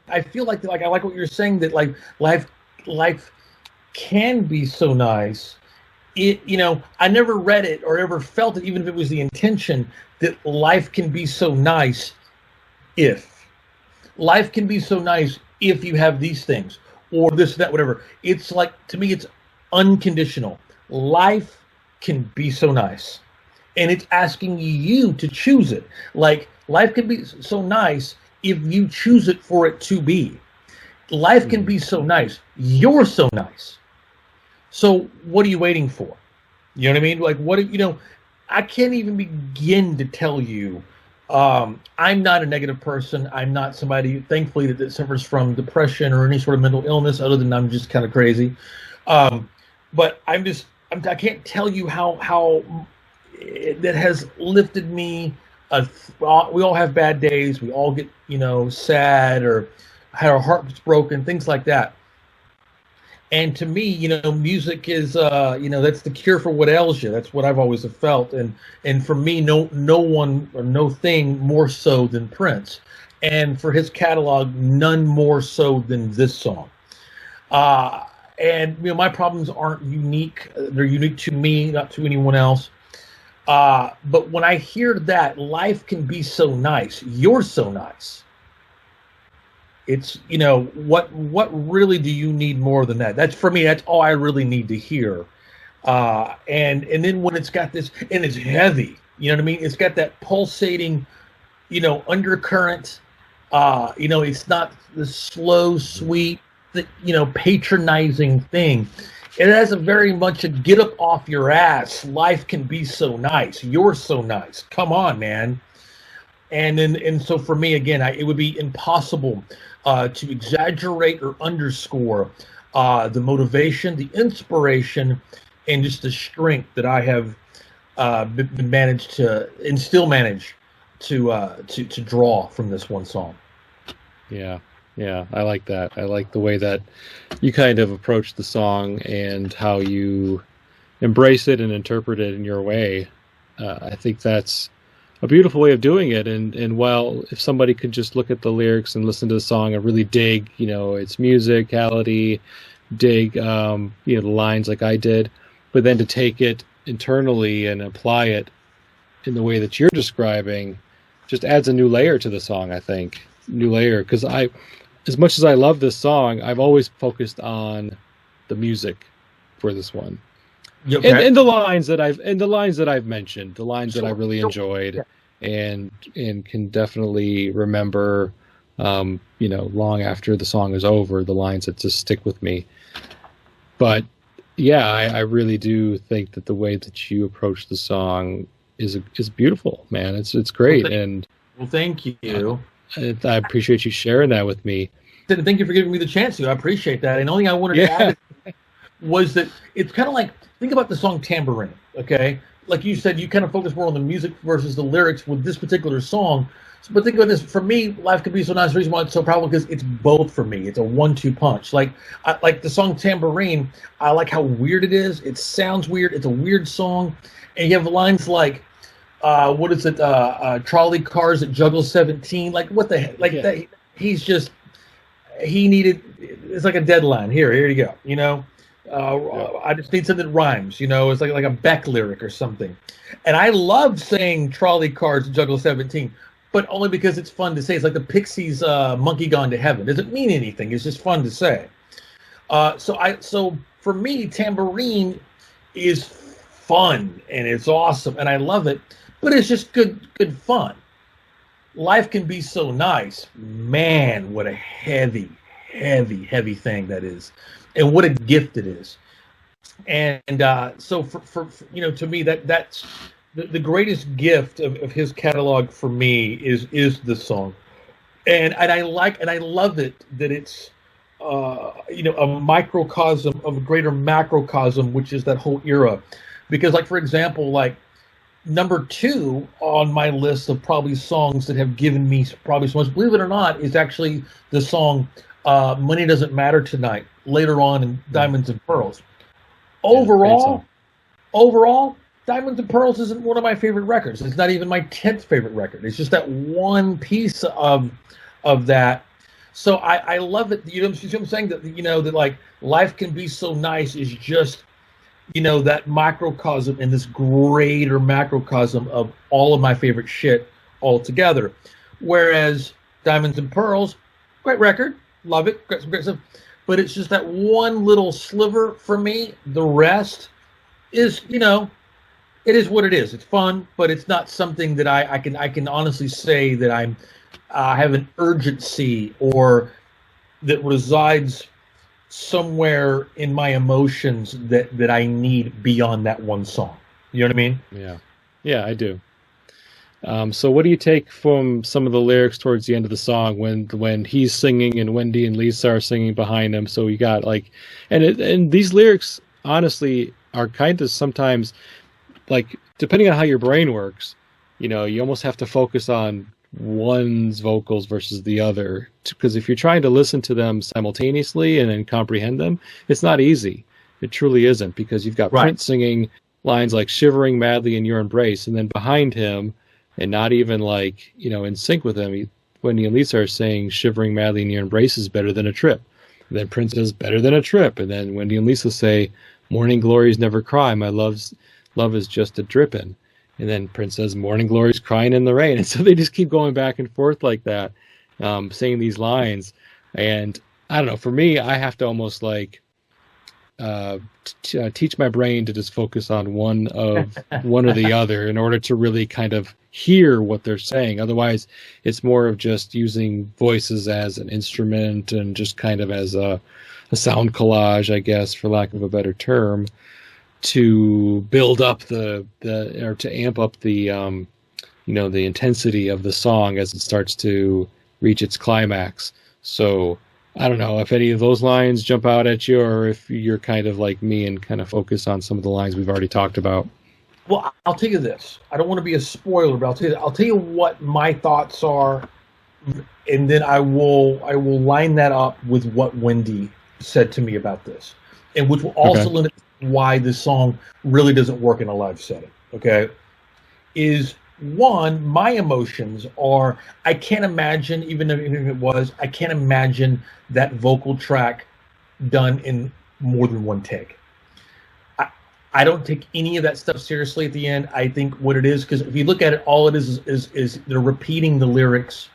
I feel like I like what you're saying, that like life can be so nice. I never read it or ever felt it, even if it was the intention, that life can be so nice if life can be so nice if you have these things or this, that, whatever. It's like, to me, it's unconditional. Life can be so nice, and it's asking you to choose it. Like life can be so nice if you choose it for it to be. Life can Mhm. be so nice. You're so nice. So what are you waiting for? You know what I mean? Like I can't even begin to tell you. I'm not a negative person. I'm not somebody, thankfully, that suffers from depression or any sort of mental illness, other than I'm just kind of crazy. Um, but I can't tell you how that has lifted me. We all have bad days. We all get sad or had our hearts broken, things like that. And to me, music is that's the cure for what ails you. That's what I've always felt. And for me, no one or no thing more so than Prince. And for his catalog, none more so than this song. And my problems aren't unique. They're unique to me, not to anyone else. But when I hear that life can be so nice, you're so nice. It's what really do you need more than that? That's, for me, that's all I really need to hear. And then when it's got this, and it's heavy, you know what I mean? It's got that pulsating, undercurrent. It's not the slow, sweet, patronizing thing. It has a very much a get up off your ass. Life can be so nice. You're so nice. Come on, man. And so for me, again, it would be impossible to exaggerate or underscore the motivation, the inspiration, and just the strength that I have been managed to, and still manage to draw from this one song. Yeah, yeah, I like that. I like the way that you kind of approach the song and how you embrace it and interpret it in your way. I think that's a beautiful way of doing it. And while if somebody could just look at the lyrics and listen to the song and really dig, its musicality, dig, the lines like I did, but then to take it internally and apply it in the way that you're describing, just adds a new layer to the song. I think new layer, because as much as I love this song, I've always focused on the music for this one. And, Okay. and the lines that I've mentioned, the lines that I Sure. really Sure. enjoyed, Yeah. and can definitely remember, long after the song is over, the lines that just stick with me. But yeah, I really do think that the way that you approach the song is beautiful, man. It's Well, great, and thank you. I appreciate you sharing that with me. Thank you for giving me the chance to. I appreciate that. And the only thing I wanted to Yeah, add was that it's kind of like, think about the song Tambourine, okay? Like you said, you kind of focus more on the music versus the lyrics with this particular song. So, but think about this. For me, Life Could Be So Nice. The reason why it's so powerful, because it's both for me. It's a 1-2 punch. Like the song Tambourine, I like how weird it is. It sounds weird. It's a weird song. And you have lines like, what is it? Trolley cars that juggle 17. Like, what the heck? Like, yeah, that, he needed, it's like a deadline. Here you go, I just need something that rhymes. It's like a Beck lyric or something. And I love saying trolley cars juggle 17, but only because it's fun to say. It's like the Pixies' "Monkey Gone to Heaven." It doesn't mean anything. It's just fun to say. So for me, tambourine is fun and it's awesome and I love it, but it's just good fun. Life can be so nice. Man, what a heavy thing that is, and what a gift it is. And so for to me, that's the greatest gift of his catalog for me is the song, and I love it that it's a microcosm of a greater macrocosm, which is that whole era. Because, like, for example, like number 2 on my list of probably songs that have given me probably so much, believe it or not, is actually the song "Money Doesn't Matter Tonight" later on in Diamonds and Pearls. Overall, Diamonds and Pearls isn't one of my favorite records. It's not even my 10th favorite record. It's just that one piece of that. So I love it. You know what I'm saying? That that like life can be so nice is just that microcosm and this greater macrocosm of all of my favorite shit all together. Whereas Diamonds and Pearls, great record, love it, great stuff. But it's just that one little sliver for me. The rest is, it is what it is. It's fun, but it's not something that I can honestly say that I have an urgency or that resides somewhere in my emotions that I need beyond that one song. You know what I mean? Yeah, I do. So what do you take from some of the lyrics towards the end of the song when he's singing and Wendy and Lisa are singing behind him? So you got like, and these lyrics honestly are kind of sometimes like, depending on how your brain works, you almost have to focus on one's vocals versus the other, because if you're trying to listen to them simultaneously and then comprehend them, it's not easy. It truly isn't, because you've got Prince singing lines like "shivering madly in your embrace," and then behind him, and not even like in sync with him, Wendy and Lisa are saying "shivering madly in your embrace is better than a trip." And then Prince says "better than a trip," and then Wendy and Lisa say "morning glories never cry, my love is just a drippin'." And then Prince says, "Morning glories crying in the rain." And so they just keep going back and forth like that, saying these lines. And I don't know, for me, I have to almost like teach my brain to just focus on one or the other in order to really kind of hear what they're saying. Otherwise, it's more of just using voices as an instrument and just kind of as a sound collage, I guess, for lack of a better term, to build up or to amp up the the intensity of the song as it starts to reach its climax. So I don't know if any of those lines jump out at you, or if you're kind of like me and kind of focus on some of the lines we've already talked about. Well, I'll tell you this. I don't want to be a spoiler, but I'll tell you what my thoughts are, and then I will line that up with what Wendy said to me about this, and which will also limit why this song really doesn't work in a live setting. Okay, is one, my emotions are, I can't imagine, even if it was, I can't imagine that vocal track done in more than one take. I don't take any of that stuff seriously at the end. I think what it is, because if you look at it, all it is they're repeating the lyrics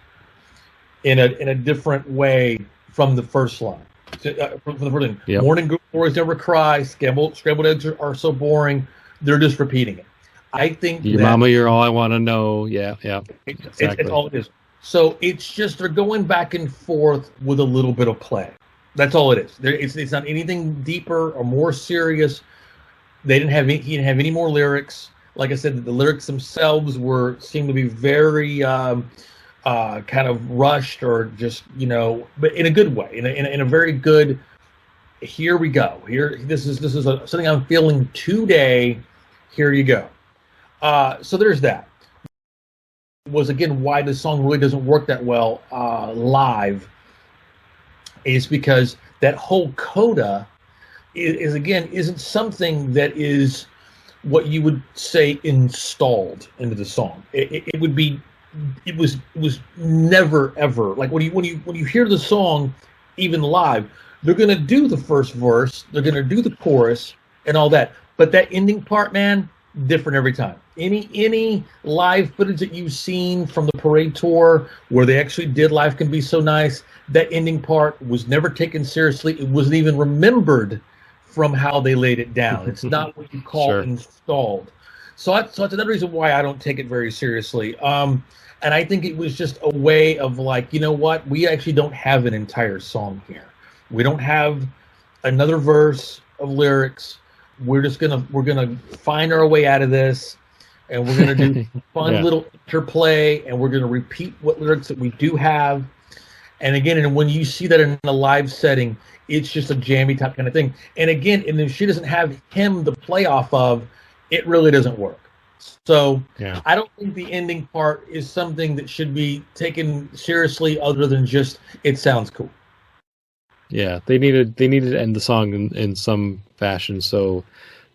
in a different way from the first line. From the first line. Yep. Morning glories never cry, scrambled eggs are so boring. They're just repeating it. I think your mama, you're all I want to know. Yeah. Exactly. It's all it is. So it's just they're going back and forth with a little bit of play. That's all it is. It's not anything deeper or more serious. He didn't have any more lyrics. Like I said, the lyrics themselves seemed to be very kind of rushed, or just but in a good way, in a very good. Here we go. This is something I'm feeling today. Here you go. So there's that. Was again why the song really doesn't work that well live, is because that whole coda isn't something that is what you would say installed into the song. It was never ever, like when you hear the song even live, they're going to do the first verse, they're going to do the chorus, and all that. But that ending part, man, different every time. Any live footage that you've seen from the Parade tour where they actually did Life Can Be So Nice, that ending part was never taken seriously. It wasn't even remembered from how they laid it down. It's not what you call Sure. installed. So that's another reason why I don't take it very seriously. And I think it was just a way of like, you know what? We actually don't have an entire song here. We don't have another verse of lyrics. We're gonna find our way out of this, and we're gonna do fun little interplay, and we're gonna repeat what lyrics that we do have. And again, and when you see that in a live setting, it's just a jammy type kind of thing. And again, and if she doesn't have him to play off of, it really doesn't work. So I don't think the ending part is something that should be taken seriously, other than just it sounds cool. Yeah, they needed to end the song in some fashion, so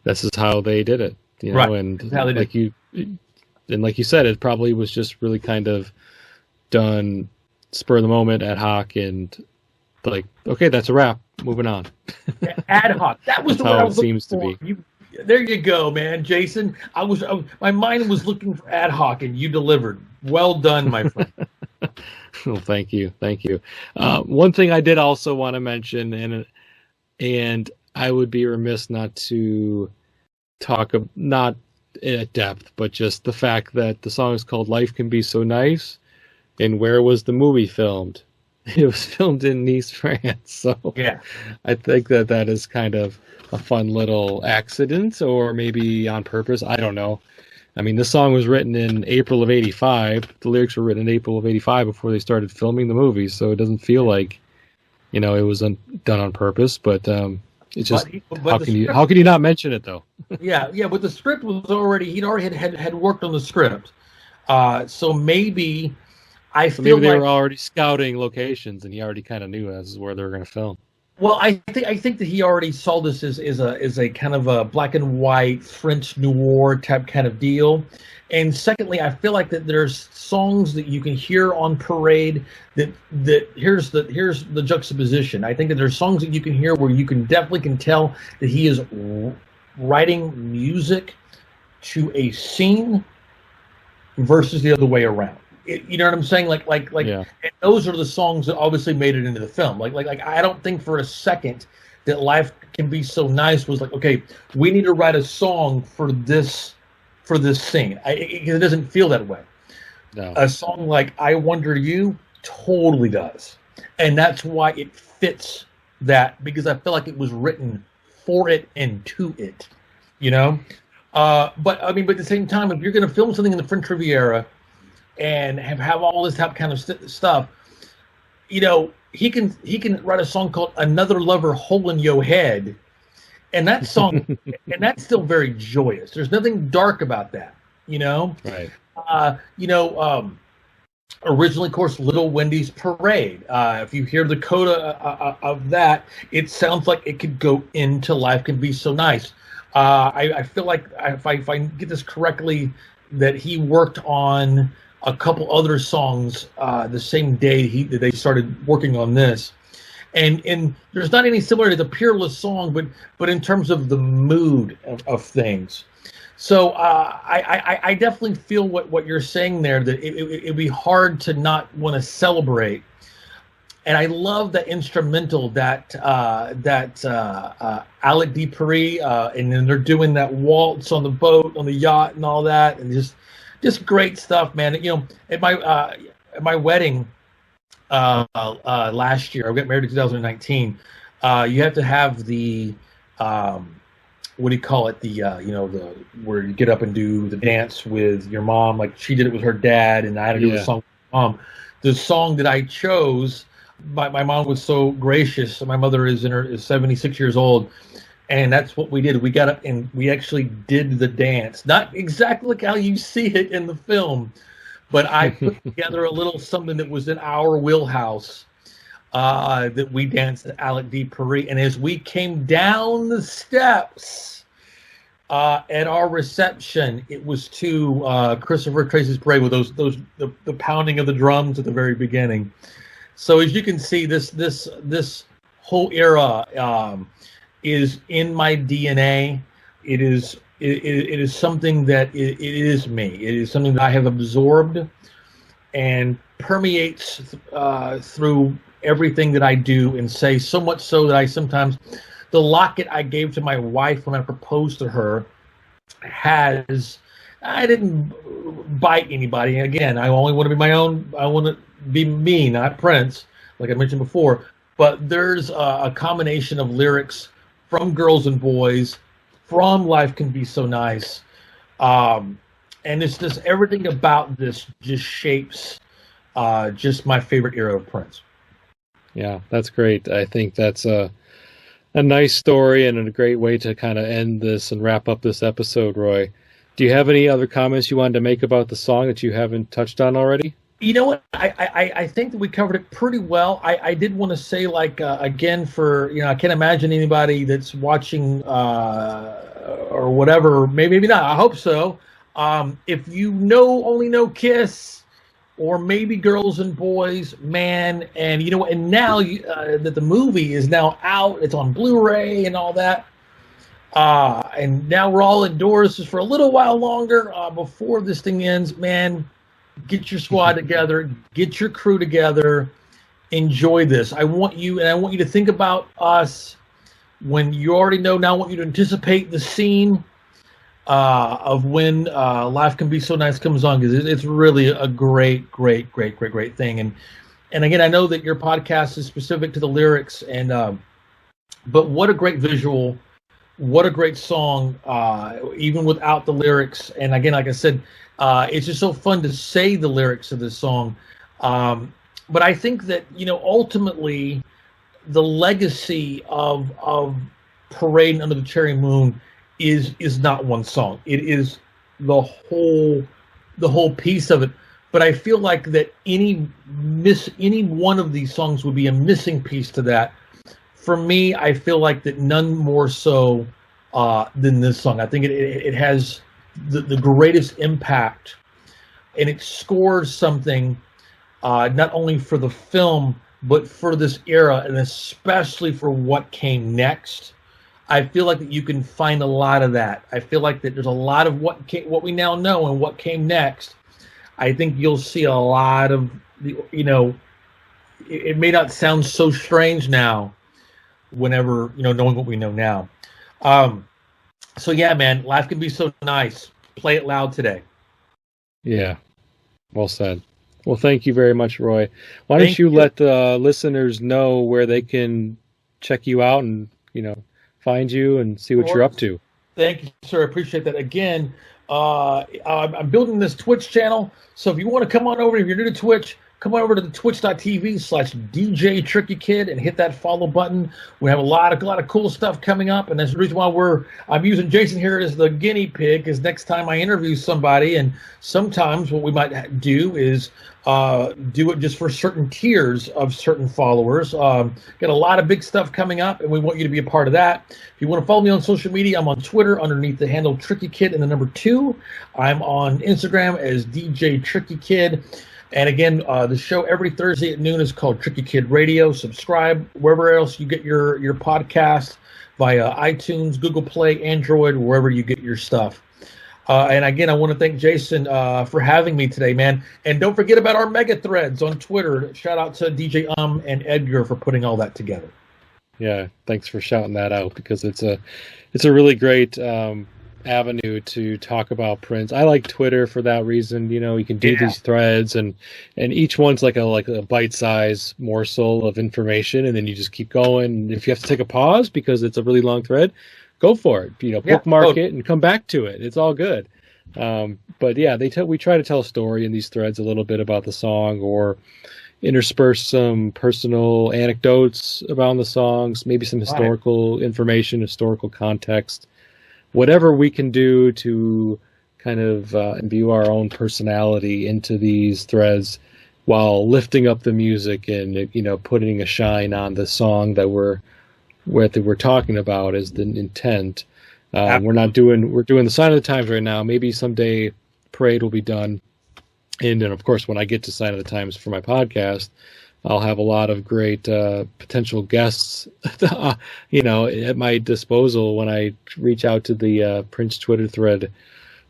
this is how they did it, you know. Right. And How they like you said, it probably was just really kind of done spur of the moment, ad hoc, and like, okay, that's a wrap. Moving on. Ad hoc. That was That's the word how I it was seems looking to for. There you go, man, Jason. My mind was looking for ad hoc, and you delivered. Well done, my friend. Well, thank you. One thing I did also want to mention, and I would be remiss not to talk not at depth, but just the fact that the song is called "Life Can Be So Nice," and where was the movie filmed? It was filmed in Nice, France. So Yeah. I think that is kind of a fun little accident, or maybe on purpose. I don't know. I mean, this song was written in April of '85. The lyrics were written in April of '85 before they started filming the movie, so it doesn't feel like, you know, it was done on purpose. But it's just how can you not mention it though? Yeah. But the script was already had worked on the script, so maybe Maybe they were already scouting locations, and he already kind of knew this is where they were going to film. Well, I think that he already saw this as a kind of a black and white French noir type kind of deal. And secondly, I feel like that there's songs that you can hear on Parade that here's the juxtaposition. I think that there's songs that you can hear where you definitely can tell that he is writing music to a scene versus the other way around. You know what I'm saying? Like, and those are the songs that obviously made it into the film. Like, I don't think for a second that Life Can Be So Nice was like, okay, we need to write a song for this scene. It doesn't feel that way. No. A song like I Wonder You totally does. And that's why it fits that, because I feel like it was written for it and to it, you know? But at the same time, if you're going to film something in the French Riviera and have all this type kind of stuff, you know, he can write a song called "Another Lover Hole in Your Head," and that song, and that's still very joyous. There's nothing dark about that, you know. Right. Originally, of course, Little Wendy's Parade. If you hear the coda of that, it sounds like it could go into Life Can Be So Nice. I feel like if I get this correctly, that he worked on a couple other songs the same day that they started working on this, and there's not any similar to the Peerless song, but in terms of the mood of things. So I definitely feel what you're saying there, that it'd be hard to not want to celebrate. And I love the instrumental that Alec Dupree, and then they're doing that waltz on the boat, on the yacht, and all that, and just great stuff, man. You know, at my wedding last year, I got married in 2019. You have to have the what do you call it? The the where you get up and do the dance with your mom, like she did it with her dad, and I had to do a song with mom. The song that I chose, my mom was so gracious. My mother is 76 years old. And that's what we did. We got up and we actually did the dance. Not exactly like how you see it in the film, but I put together a little something that was in our wheelhouse that we danced at Alec Dupree. And as we came down the steps at our reception, it was to Christopher Tracy's Parade with the pounding of the drums at the very beginning. So as you can see, this whole era is in my DNA. It is something that it is me. It is something that I have absorbed and permeates through everything that I do and say, so much so that I sometimes, the locket I gave to my wife when I proposed to her I didn't bite anybody. Again, I only want to be my own, I want to be me, not Prince, like I mentioned before. But there's a combination of lyrics from Girls and Boys, from Life Can Be So Nice. And it's just everything about this just shapes just my favorite era of Prince. Yeah, that's great. I think that's a nice story and a great way to kind of end this and wrap up this episode, Roy. Do you have any other comments you wanted to make about the song that you haven't touched on already? You know what? I think that we covered it pretty well. I did want to say, like, again, for, I can't imagine anybody that's watching or whatever, maybe not, I hope so. If you only know Kiss, or maybe Girls and Boys, man, and and now that the movie is now out, it's on Blu-ray and all that, and now we're all indoors just for a little while longer before this thing ends, man. Get your squad together, get your crew together, enjoy this. I want you to think about us when you already know. Now I want you to anticipate the scene of when Life Can Be So Nice comes on, because it's really a great thing. And again, I know that your podcast is specific to the lyrics, but what a great visual, what a great song, even without the lyrics. And again, like I said, it's just so fun to say the lyrics of this song. But I think that ultimately, the legacy of Parading Under the Cherry Moon is not one song. It is the whole piece of it. But I feel like that any one of these songs would be a missing piece to that. For me, I feel like that none more so than this song. I think it has the greatest impact, and it scores something not only for the film but for this era, and especially for what came next. I feel like that you can find a lot of that. I feel like that there's a lot of what we now know and what came next. I think you'll see a lot of it may not sound so strange now, whenever knowing what we know now. So yeah, man, Life Can Be So Nice. Play it loud today. Yeah, well said. Well, thank you very much, Roy. Why don't you let the listeners know where they can check you out and find you and see what you're up to? Thank you, sir. I appreciate that. Again, I'm building this Twitch channel, so if you want to come on over, if you're new to Twitch, come on over to the twitch.tv/DJ Tricky Kid and hit that follow button. We have a lot of cool stuff coming up, and that's the reason why I'm using Jason here as the guinea pig, because next time I interview somebody, and sometimes what we might do is do it just for certain tiers of certain followers. Got a lot of big stuff coming up, and we want you to be a part of that. If you want to follow me on social media, I'm on Twitter underneath the handle Tricky Kid and the number 2. I'm on Instagram as DJ Tricky Kid. And again, the show every Thursday at noon is called Tricky Kid Radio. Subscribe wherever else you get your podcast, via iTunes, Google Play, Android, wherever you get your stuff. And again, I want to thank Jason for having me today, man. And don't forget about our mega threads on Twitter. Shout out to DJ and Edgar for putting all that together. Yeah, thanks for shouting that out, because it's a really great avenue to talk about Prince. I like Twitter for that reason. You can do these threads, and each one's like a bite-sized morsel of information, and then you just keep going. And if you have to take a pause because it's a really long thread, go for it. Bookmark it and come back to it. It's all good. But yeah, we try to tell a story in these threads, a little bit about the song, or intersperse some personal anecdotes about the songs, maybe some historical information, historical context. Whatever we can do to kind of imbue our own personality into these threads, while lifting up the music and putting a shine on the song that we're talking about, is the intent. We're doing the Sign of the Times right now. Maybe someday Parade will be done, and then of course when I get to Sign of the Times for my podcast, I'll have a lot of great potential guests, at my disposal when I reach out to the Prince Twitter thread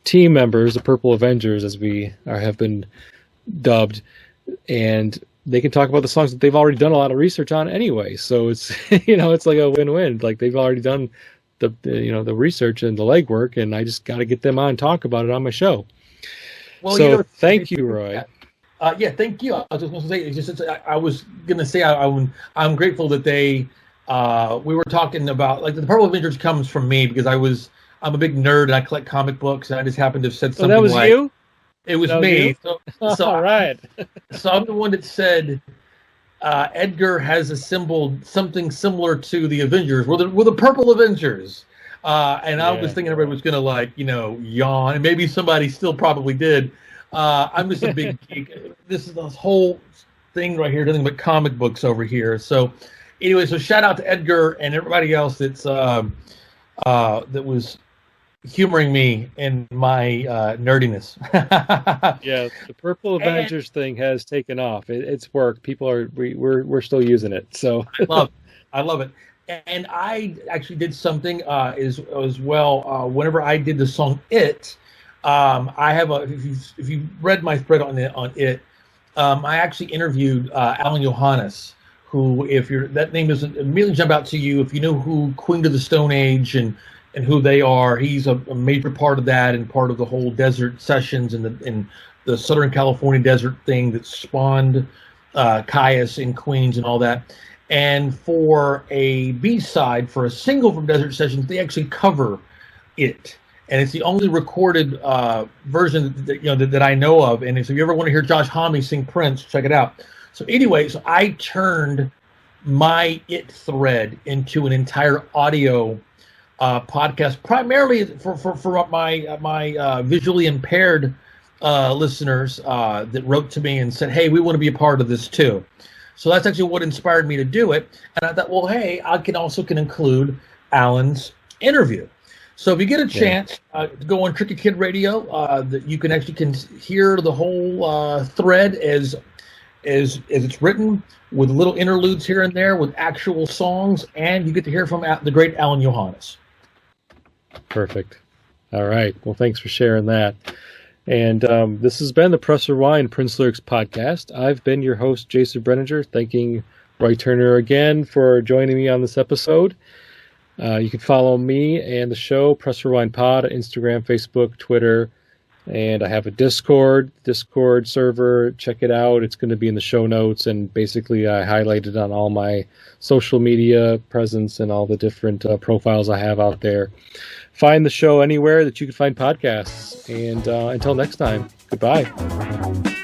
team members, the Purple Avengers, as we have been dubbed, and they can talk about the songs that they've already done a lot of research on anyway. So it's it's like a win-win. Like they've already done the research and the legwork, and I just got to get them on and talk about it on my show. Well, so thank you, Roy. Yeah, thank you. I was just going to say, I was going to say, I'm grateful that they, we were talking about, like, the Purple Avengers comes from me because I'm a big nerd and I collect comic books, and I just happened to have said something that was like, you? It was me. So all right. So I'm the one that said, Edgar has assembled something similar to the Avengers. We're the Purple Avengers. And I was thinking everybody was going to, yawn, and maybe somebody still probably did. I'm just a big geek. This whole thing right here, nothing but comic books over here. So anyway, so shout out to Edgar and everybody else that was humoring me in my nerdiness. Yeah, the Purple Avengers thing has taken off. It's worked. We're still using it. So I love it. And I actually did something as well. Whenever I did the song "It," I have if you read my thread on it, I actually interviewed Alan Johannes, who, that name doesn't immediately jump out to you, if you know who Queen of the Stone Age and who they are, he's a major part of that and part of the whole desert sessions and the Southern California desert thing that spawned Caius in Queens and all that. And for a B-side, for a single from Desert Sessions, they actually cover it. And it's the only recorded version that I know of. And if you ever want to hear Josh Homme sing Prince, check it out. So anyway, so I turned my It thread into an entire audio podcast, primarily for my visually impaired listeners that wrote to me and said, hey, we want to be a part of this too. So that's actually what inspired me to do it. And I thought, well, hey, I can include Alan's interview. So if you get a chance to go on Tricky Kid Radio, that you can actually hear the whole thread as it's written, with little interludes here and there with actual songs, and you get to hear from the great Alan Johannes. Perfect. All right. Well, thanks for sharing that. And this has been the Press Rewind Prince Lyrics podcast. I've been your host, Jason Brenninger, thanking Roy Turner again for joining me on this episode. You can follow me and the show, Press Rewind Pod, on Instagram, Facebook, Twitter, and I have a Discord server. Check it out. It's going to be in the show notes, and basically I highlighted on all my social media presence and all the different profiles I have out there. Find the show anywhere that you can find podcasts. And until next time, goodbye.